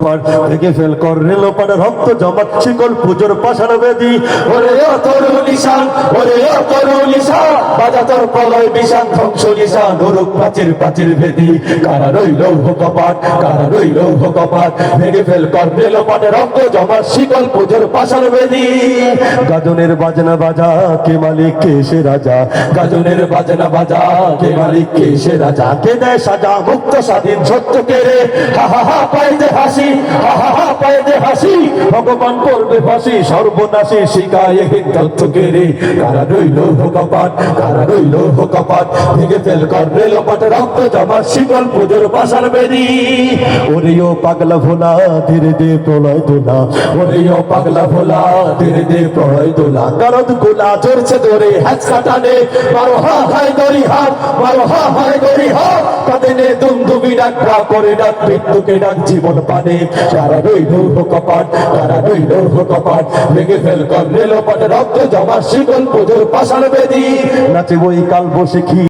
থেকে ফেল কর রেলোপার রক্ত জমাট শিকল পুজোর পাশার বেদি ওরে ও তরু নিশান ওরে ও তরু নিশান বাজা তোর প্রলয় বিষান ধ্বংস নিশান ধরুক প্রাচীর প্রাচীর ভেদি কারা রইল কপাট কারা রইল কপাট ভেঙে ফেল কর রেলোপার রক্ত জমাট শিকল পুজোর পাশার বেদি গাজনের বাজনা বাজা কে মালিক কে সে রাজা গাজনের বাজনা বাজা কে মালিক কে সে রাজা কে দেয় সাজা মুক্ত স্বাধীন সত্য কে রে হা হা হা পাইতে হাসি পায়ে হাসি ভগবান করবে ফাঁসি সর্বনাশী শিকায় তথ্যকে রে কারা রইল কপাট কারা রইল কপাট ভেঙে ফেল কর রেলোপাট রক্ত জমা শিকল পুজোর পাশার বেদি ওরে ও পাগলা ভোলা ধীরে দে প্রলয় দোলা ওরে ও পাগলা ভোলা ধীরে দে প্রলয় দোলা দরদ গোলা চড়ছে ধরে হাত কাটানে মারো হা হায় দড়ি হাত মারো হা হায় দড়ি হাত কাঁদেনে দুমদুমি ডাক করে ডাক মৃত্যুকে ডাক জীবন পানে কারা রইল কপাট কারা রইল কপাট ভেঙে ফেল কর রেলোপাট রক্ত জমা শিকল পুজোর পাশার বেদি নাচে বই কাল বসে কি